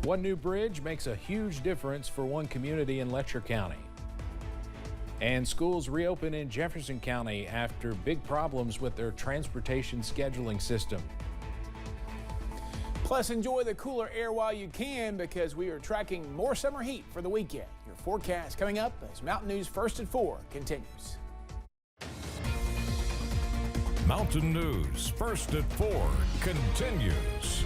One new bridge makes a huge difference for one community in Letcher County. And schools reopen in Jefferson County after big problems with their transportation scheduling system. Plus, enjoy the cooler air while you can, because we are tracking more summer heat for the weekend. Your forecast coming up as Mountain News First at 4 continues. Mountain News First at 4 continues.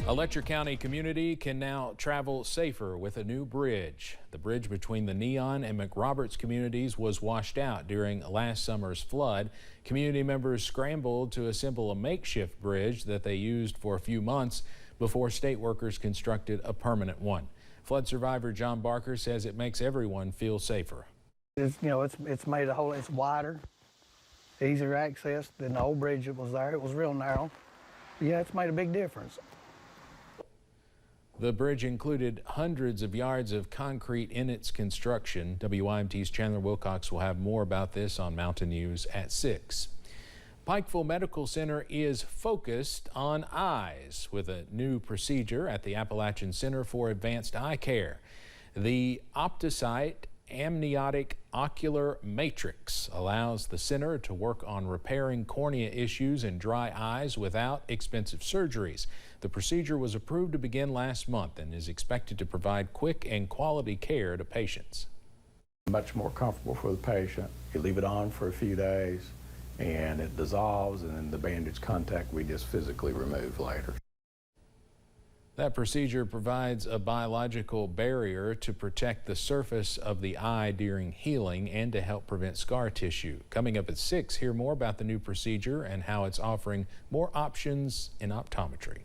A Letcher County community can now travel safer with a new bridge. The bridge between the Neon and McRoberts communities was washed out during last summer's flood. Community members scrambled to assemble a makeshift bridge that they used for a few months before state workers constructed a permanent one. Flood survivor John Barker says it makes everyone feel safer. It's made it's wider, easier access than the old bridge that was there. It was real narrow. Yeah, it's made a big difference. The bridge included hundreds of yards of concrete in its construction. WYMT's Chandler Wilcox will have more about this on Mountain News at 6. Pikeville Medical Center is focused on eyes with a new procedure at the Appalachian Center for Advanced Eye Care. The OptiSight amniotic ocular matrix allows the center to work on repairing cornea issues in dry eyes without expensive surgeries. The procedure was approved to begin last month and is expected to provide quick and quality care to patients. Much more comfortable for the patient. You leave it on for a few days and it dissolves, and then the bandage contact we just physically remove later. That procedure provides a biological barrier to protect the surface of the eye during healing and to help prevent scar tissue. Coming up at 6, hear more about the new procedure and how it's offering more options in optometry.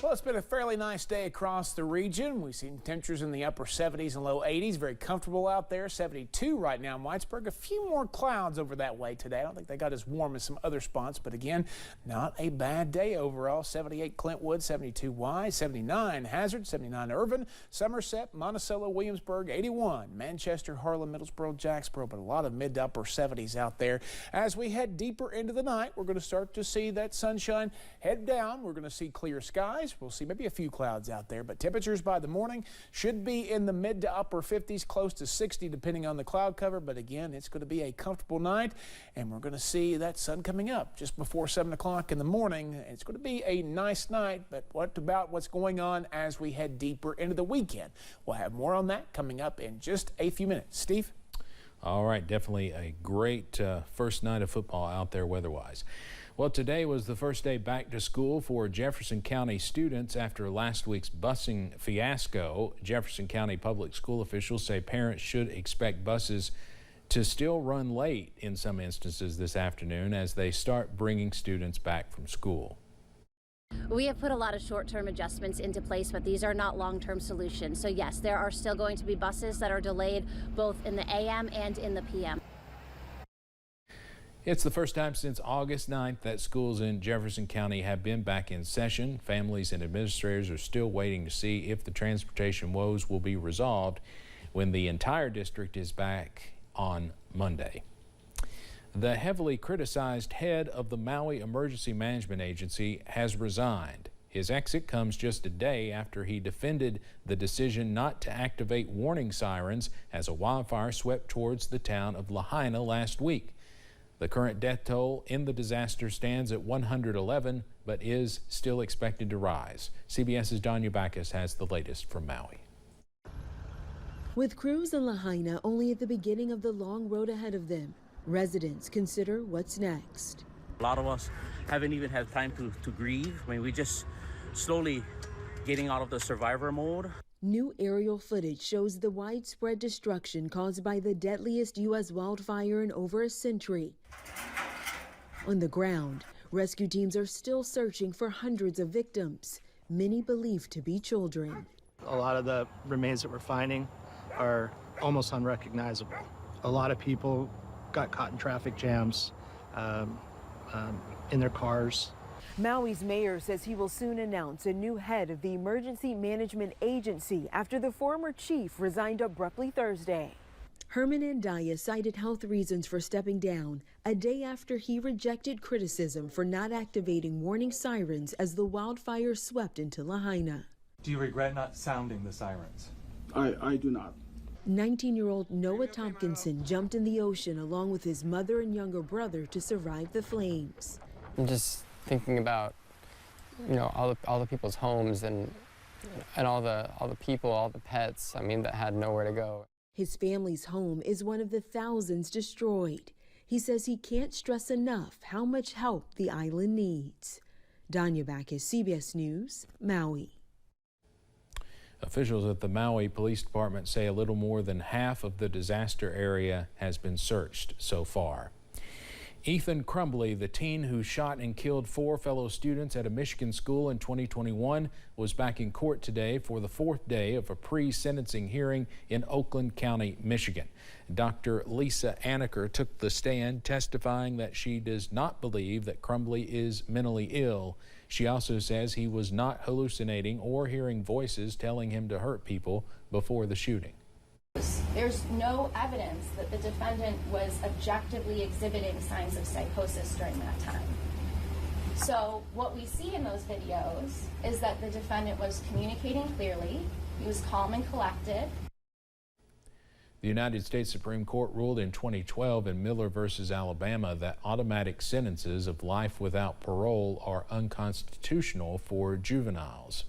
Well, it's been a fairly nice day across the region. We've seen temperatures in the upper 70s and low 80s. Very comfortable out there. 72 right now in Whitesburg. A few more clouds over that way today. I don't think they got as warm as some other spots, but again, not a bad day overall. 78 Clintwood, 72 Wise, 79 Hazard, 79 Irvin, Somerset, Monticello, Williamsburg, 81 Manchester, Harlan, Middlesboro, Jacksboro, but a lot of mid to upper 70s out there. As we head deeper into the night, we're going to start to see that sunshine head down. We're going to see clear skies. We'll see maybe a few clouds out there, but temperatures by the morning should be in the mid to upper 50s, close to 60 depending on the cloud cover. But again, it's going to be a comfortable night, and we're going to see that sun coming up just before 7 o'clock in the morning. It's going to be a nice night, but what about what's going on as we head deeper into the weekend? We'll have more on that coming up in just a few minutes. Steve? All right, definitely a great first night of football out there weather-wise. Well, today was the first day back to school for Jefferson County students after last week's busing fiasco. Jefferson County public school officials say parents should expect buses to still run late in some instances this afternoon as they start bringing students back from school. We have put a lot of short-term adjustments into place, but these are not long-term solutions. So yes, there are still going to be buses that are delayed both in the AM and in the PM. It's the first time since August 9th that schools in Jefferson County have been back in session. Families and administrators are still waiting to see if the transportation woes will be resolved when the entire district is back on Monday. The heavily criticized head of the Maui Emergency Management Agency has resigned. His exit comes just a day after he defended the decision not to activate warning sirens as a wildfire swept towards the town of Lahaina last week. The current death toll in the disaster stands at 111, but is still expected to rise. CBS's Don Ubakis has the latest from Maui. With crews in Lahaina only at the beginning of the long road ahead of them, residents consider what's next. A lot of us haven't even had time to grieve. I mean, we just slowly getting out of the survivor mode. New aerial footage shows the widespread destruction caused by the deadliest U.S. wildfire in over a century. On the ground, rescue teams are still searching for hundreds of victims, many believed to be children. A lot of the remains that we're finding are almost unrecognizable. A lot of people got caught in traffic jams, in their cars. Maui's mayor says he will soon announce a new head of the Emergency Management Agency after the former chief resigned abruptly Thursday. Herman Andaya cited health reasons for stepping down a day after he rejected criticism for not activating warning sirens as the wildfire swept into Lahaina. Do you regret not sounding the sirens? I do not. 19-year-old Noah Tompkinson jumped in the ocean along with his mother and younger brother to survive the flames. I'm just thinking about, all the people's homes and all the people, all the pets, that had nowhere to go. His family's home is one of the thousands destroyed. He says he can't stress enough how much help the island needs. Danya Backus, CBS News, Maui. Officials at the Maui Police Department say a little more than half of the disaster area has been searched so far. Ethan Crumbly, the teen who shot and killed 4 fellow students at a Michigan school in 2021, was back in court today for the 4th day of a pre-sentencing hearing in Oakland County, Michigan. Dr. Lisa Anaker took the stand, testifying that she does not believe that Crumbly is mentally ill. She also says he was not hallucinating or hearing voices telling him to hurt people before the shooting. There's no evidence that the defendant was objectively exhibiting signs of psychosis during that time. So what we see in those videos is that the defendant was communicating clearly, he was calm and collected. The United States Supreme Court ruled in 2012 in Miller versus Alabama that automatic sentences of life without parole are unconstitutional for juveniles.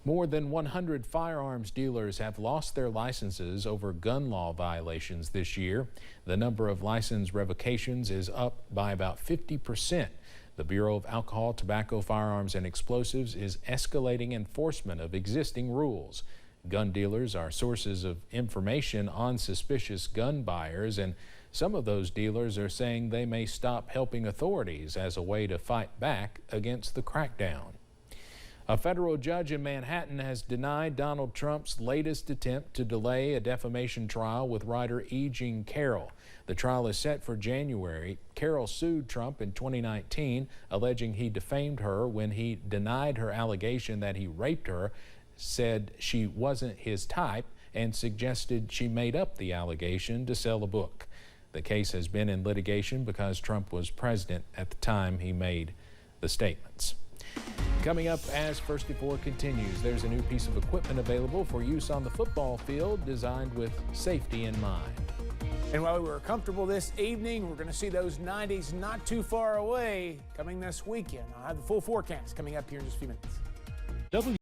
More than 100 firearms dealers have lost their licenses over gun law violations this year. The number of license revocations is up by about 50%. The Bureau of Alcohol, Tobacco, Firearms, and Explosives is escalating enforcement of existing rules. Gun dealers are sources of information on suspicious gun buyers, and some of those dealers are saying they may stop helping authorities as a way to fight back against the crackdown. A federal judge in Manhattan has denied Donald Trump's latest attempt to delay a defamation trial with writer E. Jean Carroll. The trial is set for January. Carroll sued Trump in 2019, alleging he defamed her when he denied her allegation that he raped her, said she wasn't his type, and suggested she made up the allegation to sell a book. The case has been in litigation because Trump was president at the time he made the statements. Coming up as First at 4 continues, there's a new piece of equipment available for use on the football field designed with safety in mind. And while we were comfortable this evening, we're going to see those 90s not too far away coming this weekend. I'll have the full forecast coming up here in just a few minutes.